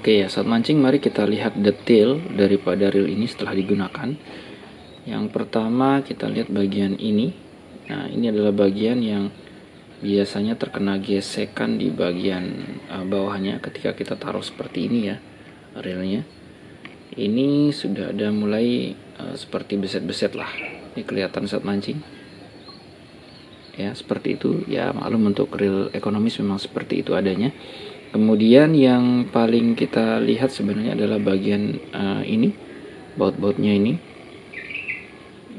Oke ya, saat mancing mari kita lihat detail daripada reel ini setelah digunakan. Yang pertama kita lihat bagian ini. Nah, ini adalah bagian yang biasanya terkena gesekan di bagian bawahnya ketika kita taruh seperti ini ya, reelnya. Ini sudah ada mulai seperti beset-beset lah. Ini kelihatan saat mancing. Ya, seperti itu. Ya, maklum untuk reel ekonomis memang seperti itu adanya. Kemudian yang paling kita lihat sebenarnya adalah bagian ini, baut-bautnya ini.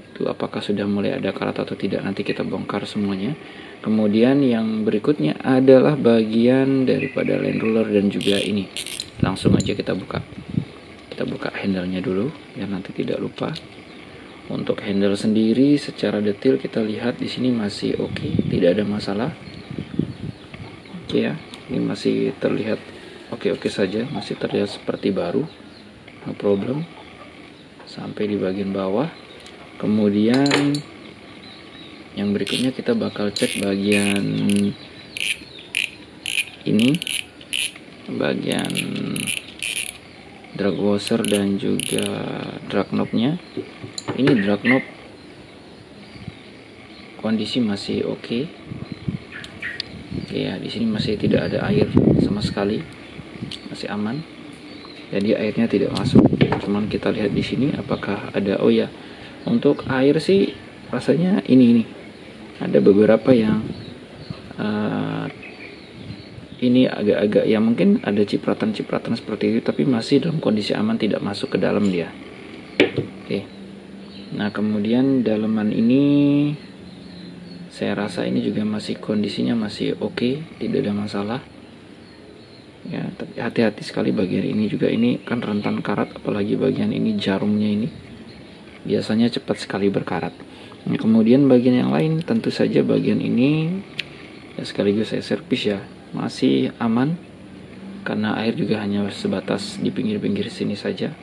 Itu apakah sudah mulai ada karat atau tidak, nanti kita bongkar semuanya. Kemudian yang berikutnya adalah bagian daripada line ruler dan juga ini. Langsung aja kita buka. Kita buka handle-nya dulu biar nanti tidak lupa. Untuk handle sendiri secara detail kita lihat di sini masih oke, tidak ada masalah. Oke ya. Ini masih terlihat oke-oke saja, masih terlihat seperti baru, no problem. Sampai di bagian bawah. Kemudian yang berikutnya kita bakal cek bagian ini, bagian drag washer dan juga drag knob-nya. Ini drag knob kondisi masih oke. Oke ya, di sini masih tidak ada air sama sekali, masih aman. Jadi airnya tidak masuk. Cuman kita lihat di sini apakah ada. Oh ya, untuk air sih rasanya ini ada beberapa yang ini agak-agak ya, mungkin ada cipratan-cipratan seperti itu, tapi masih dalam kondisi aman, tidak masuk ke dalam dia. Oke. Nah kemudian daleman ini saya rasa ini juga masih kondisinya masih oke, tidak ada masalah. Ya, tapi hati-hati sekali bagian ini juga, ini kan rentan karat, apalagi bagian ini jarumnya ini biasanya cepat sekali berkarat. Nah, kemudian bagian yang lain tentu saja bagian ini ya sekaligus saya servis ya, masih aman karena air juga hanya sebatas di pinggir-pinggir sini saja.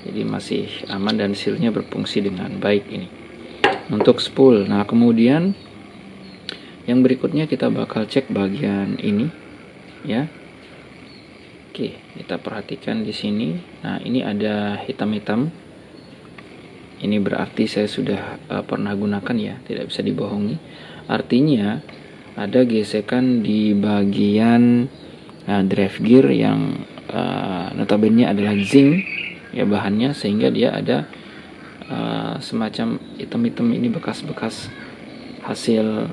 Jadi masih aman dan sealnya berfungsi dengan baik ini. Untuk spool. Nah, kemudian yang berikutnya kita bakal cek bagian ini ya. Oke, kita perhatikan di sini. Nah, ini ada hitam-hitam. Ini berarti saya sudah pernah gunakan ya, tidak bisa dibohongi. Artinya ada gesekan di bagian drive gear yang notabene adalah zinc ya bahannya, sehingga dia ada semacam hitam-hitam. Ini bekas-bekas hasil,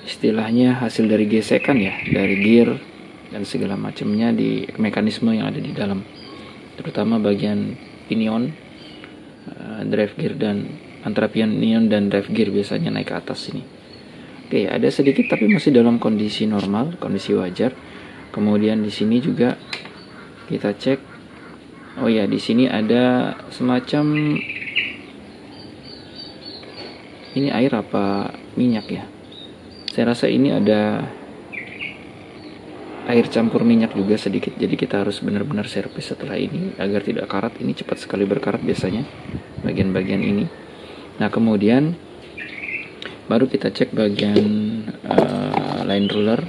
istilahnya hasil dari gesekan ya, dari gear dan segala macamnya di mekanisme yang ada di dalam, terutama bagian pinion, drive gear, dan antara pinion dan drive gear biasanya naik ke atas sini. Oke, ada sedikit tapi masih dalam kondisi normal, kondisi wajar. Kemudian di sini juga kita cek. Oh ya, di sini ada semacam ini air apa minyak ya? Saya rasa ini ada air campur minyak juga sedikit. Jadi kita harus benar-benar servis setelah ini agar tidak karat. Ini cepat sekali berkarat biasanya bagian-bagian ini. Nah, kemudian baru kita cek bagian line ruler.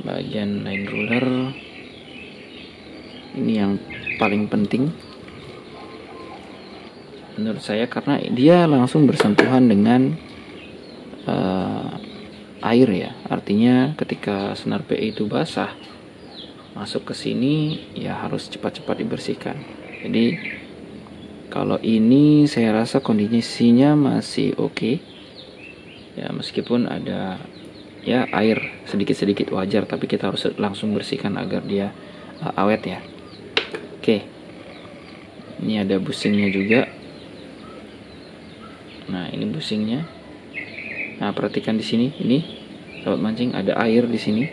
Bagian line ruler ini yang paling penting menurut saya, karena dia langsung bersentuhan dengan air ya. Artinya ketika senar PE itu basah masuk ke sini ya harus cepat-cepat dibersihkan. Jadi kalau ini saya rasa kondisinya masih oke ya, meskipun ada ya air sedikit-sedikit wajar, tapi kita harus langsung bersihkan agar dia awet ya. Oke, ini ada busingnya juga. Nah, ini busingnya. Nah, perhatikan di sini, ini sahabat mancing, ada air di sini.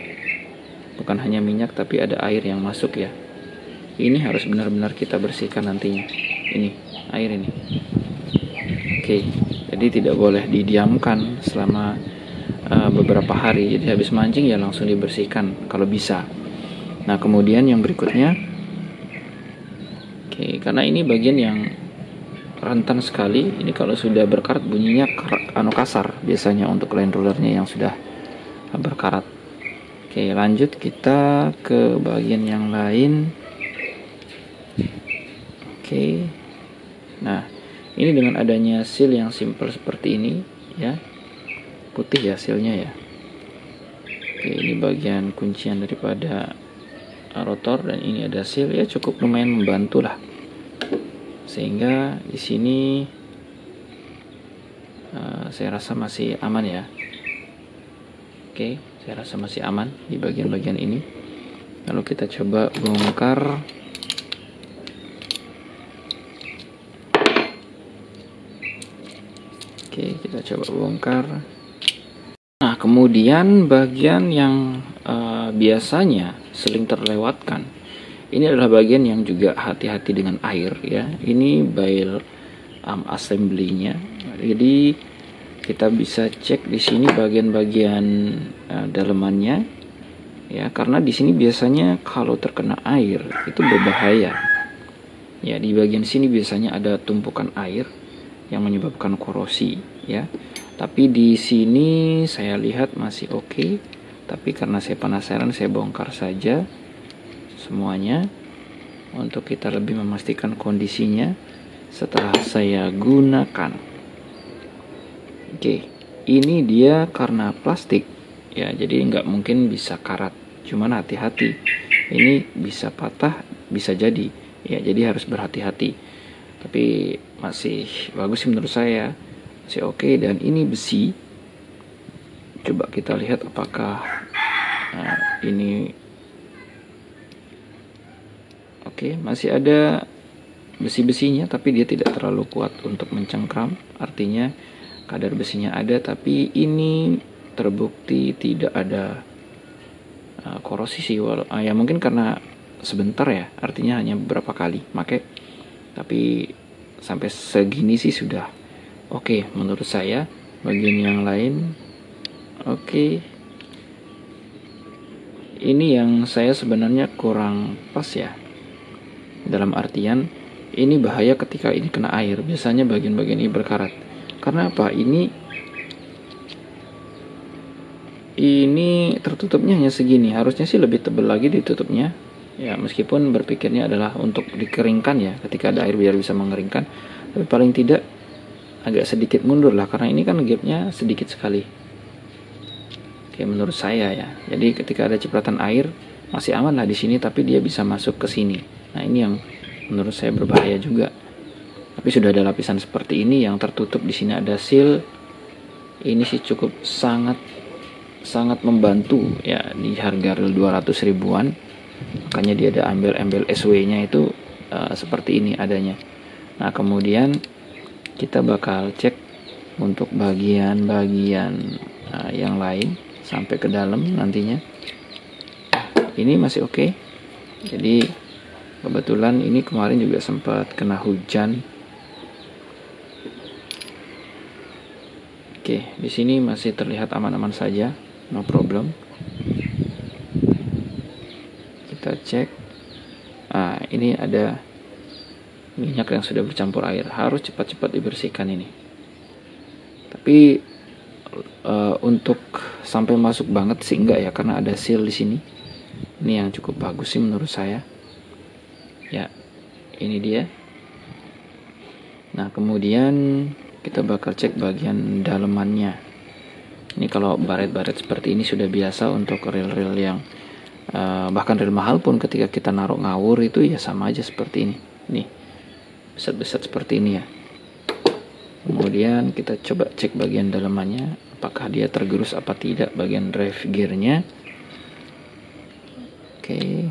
Bukan hanya minyak, tapi ada air yang masuk ya. Ini harus benar-benar kita bersihkan nantinya. Ini air ini. Oke, jadi tidak boleh didiamkan selama beberapa hari. Jadi habis mancing ya langsung dibersihkan kalau bisa. Nah, kemudian yang berikutnya, oke, karena ini bagian yang rentan sekali. Ini kalau sudah berkarat bunyinya kasar biasanya untuk line rulernya yang sudah berkarat. Oke, lanjut kita ke bagian yang lain. Oke. Nah, ini dengan adanya seal yang simple seperti ini ya. Putih ya sealnya ya. Oke, ini bagian kuncian daripada rotor dan ini ada seal ya, cukup lumayan membantu lah. Sehingga di sini saya rasa masih aman ya. Oke, saya rasa masih aman di bagian-bagian ini. Lalu kita coba bongkar. Oke, kita coba bongkar. Nah, kemudian bagian yang biasanya sering terlewatkan, ini adalah bagian yang juga hati-hati dengan air ya. Ini bail assembly-nya. Jadi kita bisa cek di sini bagian-bagian dalemannya ya, karena di sini biasanya kalau terkena air itu berbahaya. Ya, di bagian sini biasanya ada tumpukan air yang menyebabkan korosi ya. Tapi di sini saya lihat masih oke. Tapi karena saya penasaran, saya bongkar saja semuanya untuk kita lebih memastikan kondisinya setelah saya gunakan. Oke, ini dia karena plastik ya, jadi nggak mungkin bisa karat. Cuman hati-hati, ini bisa patah, bisa jadi ya, jadi harus berhati-hati. Tapi masih bagus sih menurut saya, masih oke. Dan ini besi, coba kita lihat apakah ini oke. Masih ada besi-besinya, tapi dia tidak terlalu kuat untuk mencengkram. Artinya kadar besinya ada, tapi ini terbukti tidak ada korosi sih. Ya mungkin karena sebentar ya, artinya hanya beberapa kali pakai. Tapi sampai segini sih sudah oke menurut saya. Bagian yang lain oke. Ini yang saya sebenarnya kurang pas ya, dalam artian ini bahaya ketika ini kena air. Biasanya bagian-bagian ini berkarat. Karena apa? Ini tertutupnya hanya segini. Harusnya sih lebih tebal lagi ditutupnya. Ya, meskipun berpikirnya adalah untuk dikeringkan ya, ketika ada air biar bisa mengeringkan. Tapi paling tidak agak sedikit mundur lah, karena ini kan gapnya sedikit sekali. Oke, menurut saya ya. Jadi ketika ada cipratan air masih aman lah di sini, tapi dia bisa masuk ke sini. Nah, ini yang menurut saya berbahaya juga. Tapi sudah ada lapisan seperti ini yang tertutup, di sini ada seal. Ini sih cukup sangat membantu ya di harga real 200 ribuan. Makanya dia ada embel-embel SW-nya itu seperti ini adanya. Nah, kemudian kita bakal cek untuk bagian-bagian yang lain sampai ke dalam nantinya. Ini masih oke. Jadi kebetulan ini kemarin juga sempat kena hujan. Oke, di sini masih terlihat aman-aman saja, no problem. Kita cek. Ini ada minyak yang sudah bercampur air, harus cepat-cepat dibersihkan ini. Tapi untuk sampai masuk banget sih enggak ya, karena ada seal di sini. Ini yang cukup bagus sih menurut saya. Ya, ini dia. Nah, kemudian kita bakal cek bagian dalemannya. Ini kalau baret-baret seperti ini sudah biasa untuk reel-reel yang bahkan reel mahal pun ketika kita naruh ngawur itu ya sama aja seperti ini. Nih, besar-besar seperti ini ya. Kemudian kita coba cek bagian dalemannya, apakah dia tergerus apa tidak bagian drive gearnya. Oke.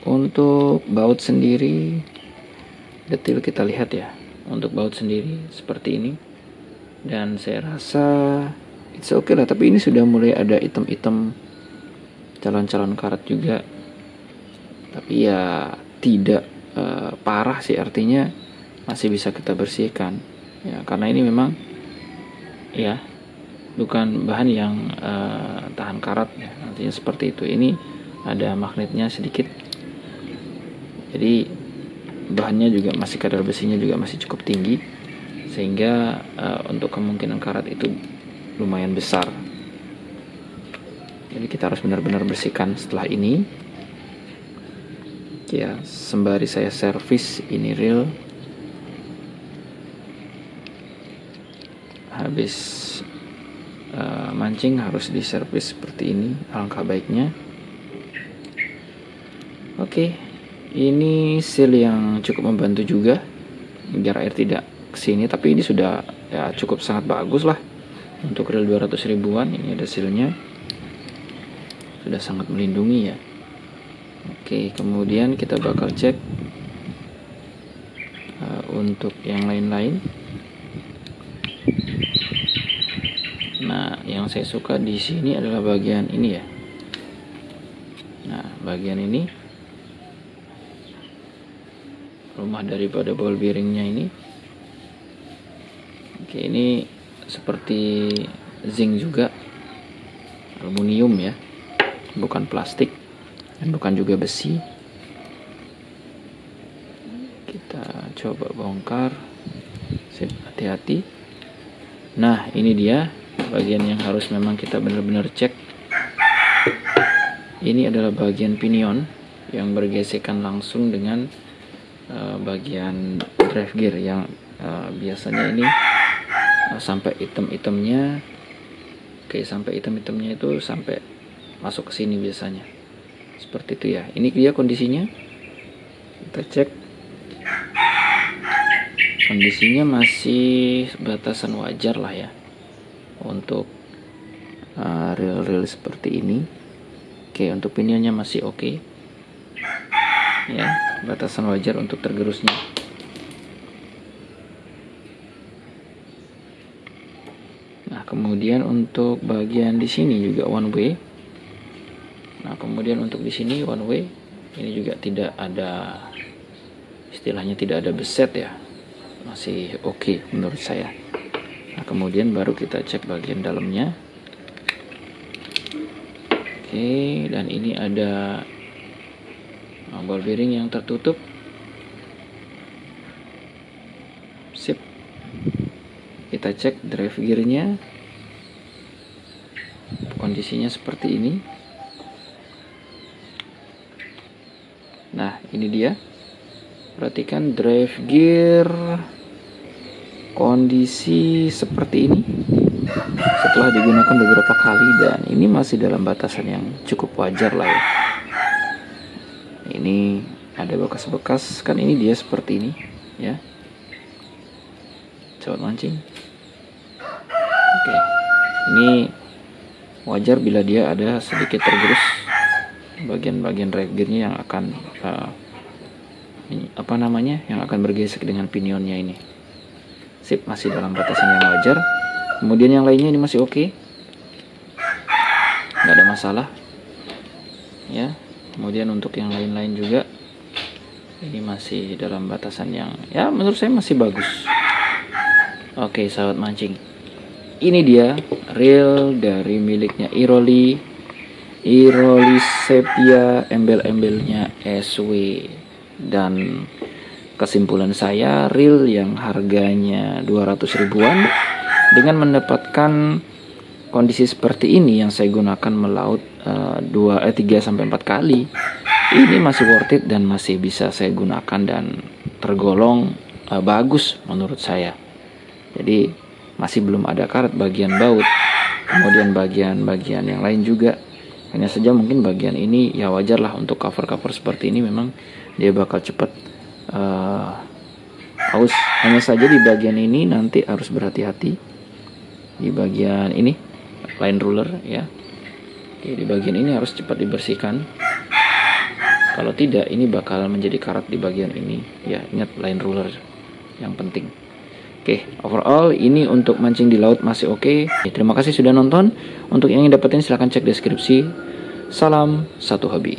Untuk baut sendiri detail kita lihat ya. Untuk baut sendiri seperti ini. Dan saya rasa it's okay lah, tapi ini sudah mulai ada item-item calon-calon karat juga. Tapi ya tidak parah sih, artinya masih bisa kita bersihkan. Ya, karena ini memang ya bukan bahan yang tahan karat ya, artinya seperti itu. Ini ada magnetnya sedikit, jadi bahannya juga masih, kadar besinya juga masih cukup tinggi, sehingga untuk kemungkinan karat itu lumayan besar Jadi kita harus benar-benar bersihkan setelah ini. Ya, sembari saya servis ini reel. Habis mancing harus diservis seperti ini, alangkah baiknya. Oke, ini seal yang cukup membantu juga biar air tidak kesini, tapi ini sudah ya cukup sangat bagus lah untuk reel 200 ribuan. Ini ada sealnya, sudah sangat melindungi ya. Oke, kemudian kita bakal cek untuk yang lain-lain. Nah, yang saya suka di sini adalah bagian ini ya. Nah, bagian ini rumah daripada ball bearingnya ini. Oke, ini seperti zinc juga, aluminium ya, bukan plastik dan bukan juga besi. Kita coba bongkar. Sip, hati-hati. Nah, ini dia bagian yang harus memang kita benar-benar cek. Ini adalah bagian pinion yang bergesekan langsung dengan bagian drive gear yang biasanya ini sampai item-itemnya. Oke, sampai item-itemnya itu sampai masuk ke sini biasanya. Seperti itu ya. Ini dia kondisinya. Kita cek. Kondisinya masih batasan wajar lah ya untuk reel-reel seperti ini. Oke, untuk pinionnya masih oke ya, batasan wajar untuk tergerusnya. Nah, kemudian untuk bagian di sini juga one way. Nah, kemudian untuk di sini one way, ini juga tidak ada, istilahnya tidak ada beset ya, masih oke menurut saya. Nah, kemudian baru kita cek bagian dalamnya. Oke, dan ini ada ball bearing yang tertutup. Sip. Kita cek drive gearnya, kondisinya seperti ini. Nah, ini dia. Perhatikan drive gear kondisi seperti ini setelah digunakan beberapa kali, dan ini masih dalam batasan yang cukup wajar lah ya. Ini ada bekas-bekas, kan ini dia seperti ini ya, sobat mancing. Oke, ini wajar bila dia ada sedikit tergerus bagian-bagian drive gearnya yang akan yang akan bergesek dengan pinionnya ini. Sip, masih dalam batasan yang wajar. Kemudian yang lainnya ini masih oke, nggak ada masalah ya. Kemudian untuk yang lain-lain juga ini masih dalam batasan yang ya menurut saya masih bagus. Oke, sahabat mancing, ini dia reel dari miliknya Iroli Sepia, embel-embelnya SW. Dan kesimpulan saya, reel yang harganya 200 ribuan dengan mendapatkan kondisi seperti ini yang saya gunakan melaut 3-4 kali, ini masih worth it dan masih bisa saya gunakan dan tergolong bagus menurut saya. Jadi masih belum ada karat bagian baut, kemudian bagian-bagian yang lain juga. Hanya saja mungkin bagian ini ya wajar lah untuk cover-cover seperti ini, memang dia bakal cepat aus. Hanya saja di bagian ini nanti harus berhati-hati di bagian ini, line ruler ya. Oke, di bagian ini harus cepat dibersihkan, kalau tidak ini bakal menjadi karat di bagian ini ya. Ingat, line ruler yang penting. Oke, overall ini untuk mancing di laut masih oke. Terima kasih sudah nonton. Untuk yang ingin dapetin silahkan cek deskripsi. Salam satu hobi.